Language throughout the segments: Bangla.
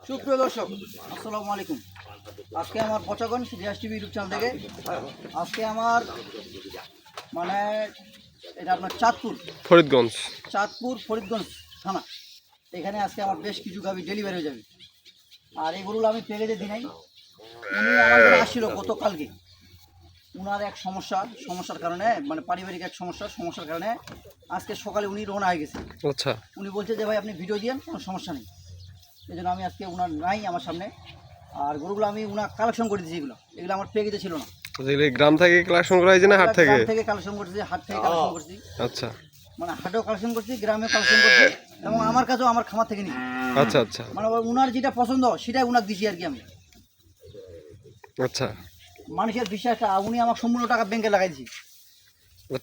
সুপ্রিয় দর্শক, আসসালামু আলাইকুম। আজকে আমার পচাগঞ্জ রিয়াজ টিভি ইউটিউব চ্যানেল থেকে আজকে আমার মানে এটা আপনার ফরিদগঞ্জ থানা, এখানে আজকে আমার বেশ কিছু গাভি ডেলিভারি হয়ে যাবে। আর এগুলো আমি প্যাকেজে দিই নাই। উনি আমার কাছে আসছিল গতকালকে। উনার এক সমস্যার কারণে, মানে পারিবারিক এক সমস্যার কারণে আজকে সকালে উনি রওনা হয়ে গেছে। আচ্ছা, উনি বলছে যে ভাই আপনি ভিডিও দিয়েন, কোনো সমস্যা নেই। এই জন্য আমি আজকে উনার নাই আমার সামনে। আর গরুগুলো আমি উনার কালেকশন করে দিয়েছি। এগুলো আমার প্যাকেজে ছিল না। গ্রাম থেকে কালেকশন করা হয়েছে না হাট থেকে? গ্রাম থেকে কালেকশন করছি, হাট থেকে কালেকশন করছি। আচ্ছা, মানে হাটেও কালেকশন করছি, গ্রামে কালেকশন করছি, এবং আমার কাছেও আমার খামার থেকে নিই। আচ্ছা আচ্ছা, মানে উনার যেটা পছন্দ সেটাই উনাকে দিছি আর কি আমি। আচ্ছা, মানুষের বিশ্বাসটা উনি আমাকে সম্পূর্ণ টাকা ব্যাংকে লাগাই দিয়েছি।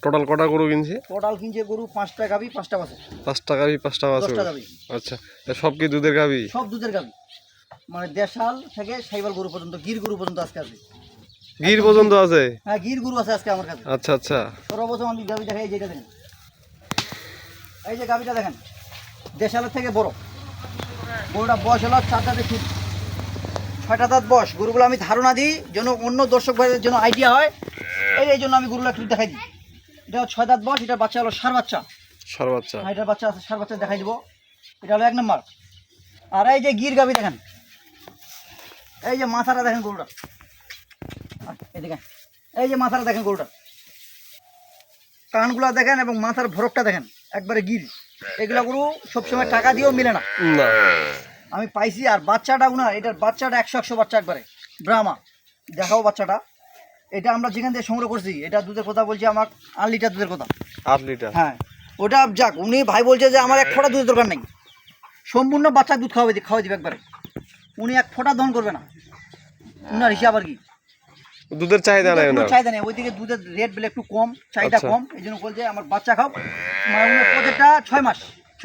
টোটাল কটা গরু কিনছে? টোটাল কিনছে গরু 5টা গাভি, 5টা বাছুর। 5টা গাভি, 5টা বাছুর। 10টা গাভি। আচ্ছা, সব কি দুধের গাভি? সব দুধের গাভি, মানে দেশাল থেকে সাইবাল গরু পর্যন্ত, গির গরু পর্যন্ত আজকে আছে। গির পর্যন্ত আছে? হ্যাঁ, গির গরু আছে আজকে আমার কাছে। আচ্ছা আচ্ছা, সর্বপ্রথম আমি গাভি দেখাই, যেটা দেখেন, এই যে গাভিটা দেখেন, দেশালের থেকে বড়। গরুটা বয়স হলো 4 দাঁতের ঠিক, 6টা দাঁত বয়স। গরুগুলো আমি ধারণা দিই যেন অন্য দর্শক ভাইদের জন্য আইডিয়া হয়, এই জন্য আমি গরুগুলো একটু দেখাই দিই। এটা 6 দাঁত বয়স, এটার বাচ্চা হলো ষাঁড় বাচ্চা। এটার বাচ্চা আছে, ষাঁড় বাচ্চা দেখাই দিব। এটা হলো 1 নম্বর। আর এই যে গির গাভি দেখেন, এই যে মাথাটা দেখেন গরুটা, এই দেখেন, এই যে মাথাটা দেখেন গরুটা, কানগুলা দেখেন এবং মাথার ভরকটা দেখেন, একবারে গির। এগুলা গরু সবসময় টাকা দিয়েও মিলে না, আমি পাইছি। আর বাচ্চাটা উনার, এটার বাচ্চাটা 100 বাচ্চা, একবারে ব্রাহ্মা। দেখাও বাচ্চাটা। এটা আমরা যেখান থেকে সংগ্রহ করছি, এটা দুধের কথা বলছি, আমার 8 লিটার দুধের কথা। 8 লিটার? হ্যাঁ, ওটা যাক, উনি ভাই বলছে যে আমার 1 ফোঁটা দুধের দরকার নেই, সম্পূর্ণ বাচ্চা দুধ খাওয়াই দিবে একবারে। উনি 1 ফোঁটা দহন করবে না, উনার হিসাব আর কি। দুধের চাহিদা নাই? চাহিদা নেই, ওইদিকে দুধের রেট বেলে একটু কম, চাহিদা কম, এই জন্য বলছে আমার বাচ্চা খাও। মানে উনি প্রজেক্টটা 6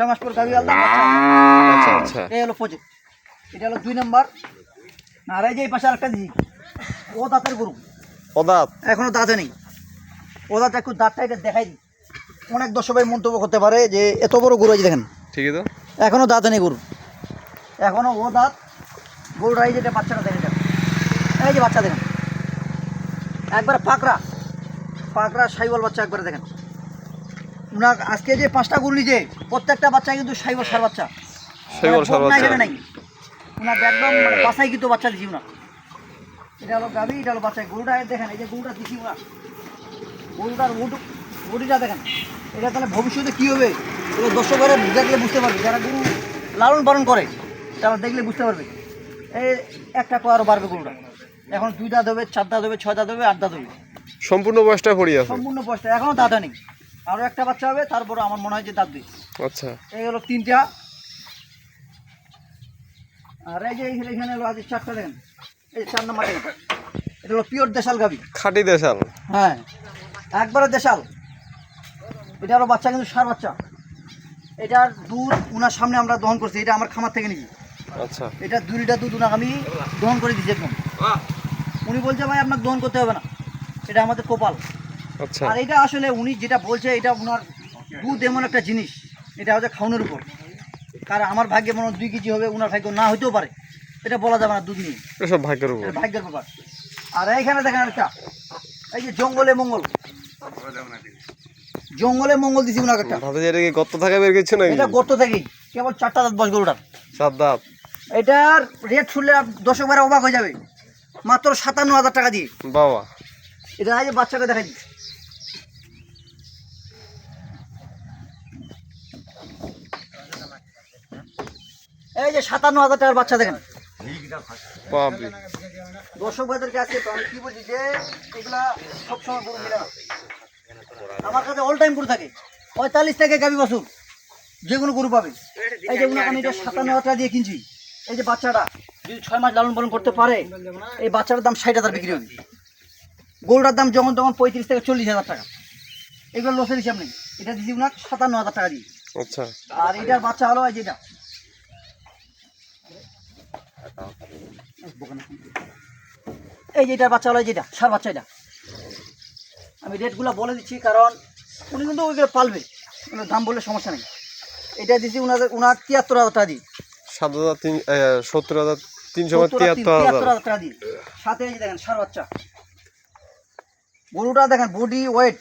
মাস পর গাভি আলাদা বাচ্চা। আচ্ছা আচ্ছা, এই হলো প্রজেক্ট। এটা হলো 2 নম্বর। আর এই যে এই পাশে আরেকটা দিই, ও দাঁতের গরু, ও দাঁত এখনো দাঁতে নেই। ও দাঁত একটু দাঁতটা এটা দেখাই দিই। অনেক দর্শকের মন্তব্য করতে পারে যে এত বড় গরু আছে, দেখেন ঠিকই তো, এখনো দাঁতে নেই গরু, এখনো ও দাঁত। গরুটা এই যেটা বাচ্চাটা দেখেন, এই যে বাচ্চা দেখেন, একবারে পাকড়া সাইওয়াল বাচ্চা, একবারে দেখেন। উনার আজকে যে 5টা গরু নিয়েছে, প্রত্যেকটা বাচ্চা কিন্তু সাইওয়াল ষাঁড় বাচ্চা, নাই। উনার একদম বাসাই কিন্তু বাচ্চা দিছি উনার। এটা হলো গাভি, এটা হলো বাচ্চা। গরুটা দেখেন, এই যে গরুটা দিছি উনার, গরুটার বডিটা দেখেন। এটা তাহলে ভবিষ্যতে কী হবে, এটা দর্শকেরা দেখলে বুঝতে পারবে, যারা গরু লালন পালন করে তারা দেখলে বুঝতে পারবে। এই একটা আরও বাড়বে গরুটা, এখন 2 দাঁত হবে, 4 দাঁত হবে, 6 দাঁত হবে, 8 দাঁত হবে। সম্পূর্ণ বয়সটা পড়ি আছে? সম্পূর্ণ বয়সটা, এখনও দাঁত নেই। আরও একটা বাচ্চা হবে, তারপর আমার মনে হয় যে দাঁত দিই। আচ্ছা, এই হলো 3টা। আর এই যে এখানে হলো আজ 4টা দেখেন, এই 4 নম্বর দেখেন, এটা হলো পিওর দেশাল গাভি, খাঁটি দেশাল। হ্যাঁ, একবারে দেশাল। এটা হলো বাচ্চা, কিন্তু ষাঁড় বাচ্চা। এটার দুধ উনার সামনে আমরা দহন করছি, এটা আমার খামার থেকে নিয়েছি। আচ্ছা, এটা 2 লিটার দুধ উনাকে আমি দহন করে দিচ্ছি একদম। উনি বলছে ভাই আপনাকে দহন করতে হবে না, এটা আমাদের কপাল। আচ্ছা, আর এটা আসলে উনি যেটা বলছে, এটা উনার দুধ এমন একটা জিনিস, এটা হচ্ছে খাওয়ানোর উপর। কারণ আমার ভাগ্যে মনে হয় 2 কেজি হবে, উনার ভাগ্য না হইতেও পারে, এটা বলা যাবে না দুধ নিয়ে, সব ভাগ্যের উপর, ভাগ্যের ব্যাপার। আর এইখানে দেখেন একটা, এই যে জঙ্গলে মঙ্গল দিছি উনাকে একটা। এটা কি গর্ত থেকে বের করছে নাকি? এটা গর্ত থেকেই, কেবল 4টা দাঁত বয়স গরুটার। 7 দাঁত? এটার রেট শুনলে দর্শক ভাইরা অবাক হয়ে যাবে, মাত্র 57,000 টাকা দিয়ে। বাবা, এটা এই যে বাচ্চাটা দেখাই দিই, এই যে 57,000 টাকার বাচ্চা দেখেন। দর্শক ভাইদেরকে আজকে আমি কি বলছি যে এগুলা সবসময় গরু মিলে না, আমার কাছে অল টাইম গরু থাকে। 45 থেকে গাভী বাছুর যে কোনো গরু পাবে। এই যে উনাকে আমি এটা 57,000 টাকা দিয়ে কিনছি। এই যে বাচ্চাটা যদি 6 মাস লালন পালন করতে পারে, এই বাচ্চাটার দাম 60,000 বিক্রি হবে। গরুটার দাম যখন তখন 35 থেকে 40,000 টাকা। এগুলো লসের হিসাব নেই। এটা দিচ্ছি উনাকে 57,000 টাকা দিয়ে। আচ্ছা, আর এটার বাচ্চা হলো এই যেটা, এই যে এটার বাচ্চা হলো যেটা ষাঁড় বাচ্চা। এটা আমি রেটগুলো বলে দিচ্ছি, কারণ উনি কিন্তু ওইগুলো পালবে, দাম বললে সমস্যা নেই। এটা দিচ্ছি উনার 73,000 টাকা দিই। 70,373,373,000 টাকা দিয়ে। সাথে এই যে দেখেন ষাঁড় বাচ্চা, গরুটা দেখেন বডি ওয়েট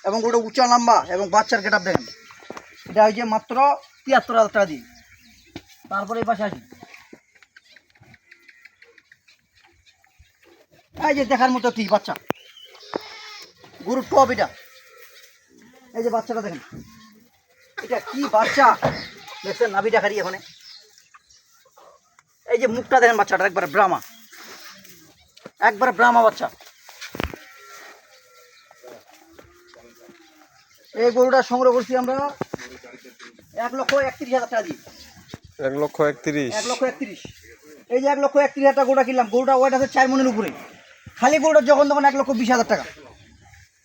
এবং গরুটা উঁচা লম্বা এবং বাচ্চার গেট আপ দেখেন, এটা হচ্ছে মাত্র 73,000 টাকা দিয়ে। তারপরে এই পাশে আসি, এই যে দেখার মতো কি বাচ্চা, গরুর টপ এটা, এই যে বাচ্চাটা দেখেন, এটা কি বাচ্চা দেখছেন, নাভিটা খারি এখানে, এই যে মুখটা দেখেন বাচ্চাটা একবারে ব্রাহ্মা, একবারে ব্রাহ্মা বাচ্চা। এই গরুটা সংগ্রহ করছি আমরা 1,31,000 টাকা দিয়ে। 1,31,000 1,31,000, এই যে 1,31,000 টাকা গরুটা কিনলাম, গরুটা ওয়েট আছে 4 মনের উপরে। খালি গরুটা যখন তখন 1,20,000 টাকা,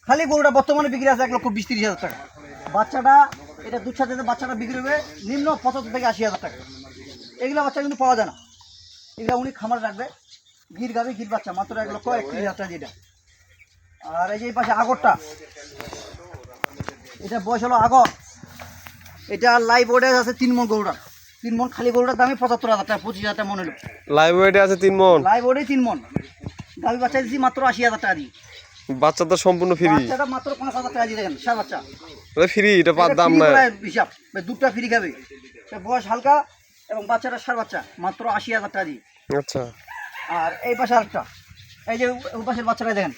খালি গরুটা বর্তমানে বিক্রি আছে 1,20,000-30,000 টাকা। বাচ্চাটা এটা দুধ সাথে বাচ্চাটা বিক্রি হবে নিম্ন 75,000 থেকে 80,000 টাকা। এগুলো বাচ্চা কিন্তু পাওয়া যায় না, এগুলো উনি খামার রাখবে, গির গাবে, গির বাচ্চা মাত্র 1,31,000 টাকা যেটা। আর এই যে এই পাশে আগরটা, এটা বয়স হলো আগর, এটা লাইভ ওয়েটে আছে 3 মন গরুটা, 3 মন। খালি গরুটার দামই 75,000 টাকা, 25,000 টাকা মন হলো। লাইভ ওয়েটে আছে 3 মণ। লাইভ ওয়েটে 3 মন, গাভী বাচ্চা দিচ্ছি মাত্র 80,000 টাকা দিয়ে। বাচ্চা তো সম্পূর্ণ ফ্রি, বাচ্চাটা মাত্র 50,000 টাকা দিয়ে দেখেন, ষাঁড় বাচ্চা ফ্রি, এটা পার এটা দাম free না। করা হিসাব, দুধটা ফ্রি খাবে, বয়স হালকা এবং বাচ্চাটা ষাঁড় বাচ্চা মাত্র 80,000 টাকা দিয়ে। আচ্ছা, আর এই পাশে আরেকটা, এই যে ওই পাশের বাচ্চাটা দেখেন,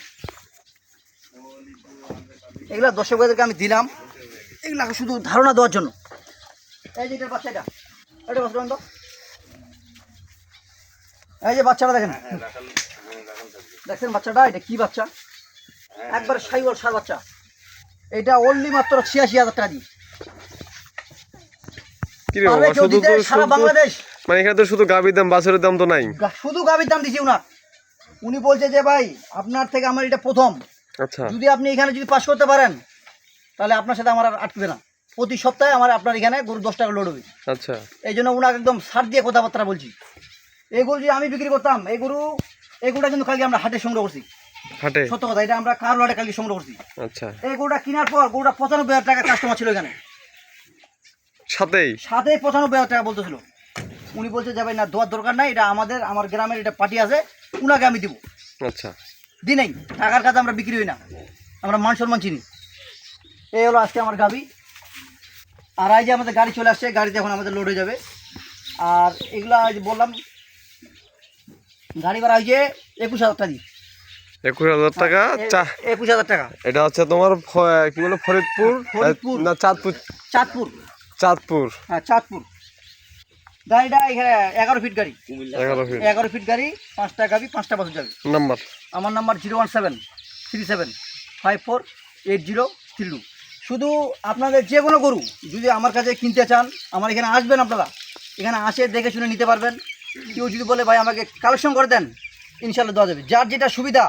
এগুলা দর্শকদেরকে আমি দিলাম এগুলা শুধু ধারণা দেওয়ার জন্য। এই যে এটার বাচ্চা, এটা বসবেন তো, এই যে বাচ্চাটা দেখেন, দেখছেন বাচ্চাটা, এটা কি বাচ্চা, একবার সাইওয়াল ষাঁড় বাচ্চা, এটা অনলি মাত্র 86,000 টাকা দিয়ে। কি রে বাবা, শুধু তো সারা বাংলাদেশ, মানে এখানে তো শুধু গাভীর দাম, বাছুরের দাম তো নাই। শুধু গাভীর দাম দিছি উনার। উনি বলছে যে ভাই আপনার থেকে আমার এটা প্রথম, আচ্ছা, যদি আপনি এখানে যদি পাস করতে পারেন তাহলে আপনার সাথে আমার আর আটকবে না, প্রতি সপ্তাহে আমার আপনার এখানে গরু 10 টাকা লোড হবে। আচ্ছা, এই জন্য উনাকে একদম ছাড় দিয়ে কথাবার্তা বলছি। এই গরু যদি আমি বিক্রি করতাম, এই গরুটা কিন্তু কালকে আমরা হাটে সংগ্রহ করছি, হাটে, সত্য কথা, এটা আমরা কার হাটে কালকে সংগ্রহ করছি। আচ্ছা, এই গরুটা কেনার পর গরুটা 95,000 টাকা কাস্টমার ছিল এখানে, সাথেই 95,000 টাকা বলতেছিল। উনি বলছে যে ভাই না দেওয়ার দরকার নাই, এটা আমার গ্রামের এটা পার্টি আছে, উনাকে আমি দিব। আচ্ছা, দিই নাই, টাকার কাছে আমরা বিক্রি হই না, আমরা মান সম্মান চিনি। এই হলো আজকে আমার গাবি। আর এই যে আমাদের গাড়ি চলে আসছে, গাড়িতে এখন আমাদের লোড হয়ে যাবে। আর এগুলা যে বললাম গাড়ি ভাড়া হয়েছে 21,000 টাকা দিয়ে। 21,000 টাকা, 21,000 টাকা। এটা হচ্ছে তোমার কি বলে, ফরিদপুর না চাঁদপুর? চাঁদপুর, চাঁদপুর, হ্যাঁ চাঁদপুর। গাড়িটা এখানে 11 ফিট গাড়ি, 11 ফিট। 11 ফিট গাড়ি, 5টা গাবি, 5টা বছর যাবে। নাম্বার? আমার নাম্বার 01737548032। শুধু আপনাদের যে কোনো গরু যদি আমার কাছে কিনতে চান, আমার এখানে আসবেন, আপনারা এখানে আসে দেখে শুনে নিতে পারবেন। কেউ যদি বলে ভাই আমাকে কালেকশন করে দেন, ইনশাল্লাহ দেওয়া যাবে, যার যেটা সুবিধা।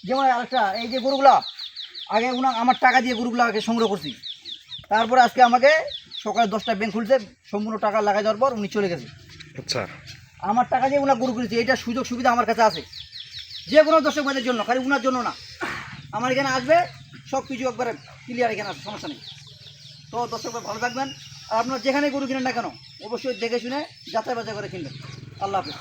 যেমন আরেকটা, এই যে গরুগুলা আগে আমার টাকা দিয়ে গরুগুলাকে সংগ্রহ করছি, তারপরে আজকে আমাকে সকালে 10টায় ব্যাংক খুলছে, সম্পূর্ণ টাকা লাগাই দেওয়ার পর উনি চলে গেছে। আচ্ছা, আমার টাকা দিয়ে উনার গরু কিনেছি, এইটা সুযোগ সুবিধা আমার কাছে আছে যে কোনো দর্শক ভাইদের জন্য, খালি উনার জন্য না। আমার এখানে আসবে, সব কিছু একবারে ক্লিয়ার এখানে আসবে, সমস্যা নেই। তো দর্শক ভাই ভালো থাকবেন। আর আপনার যেখানে গরু কিনেন না কেন অবশ্যই দেখে শুনে যাচাই বাছাই করে কিনবেন। আল্লাহ হাফেজ।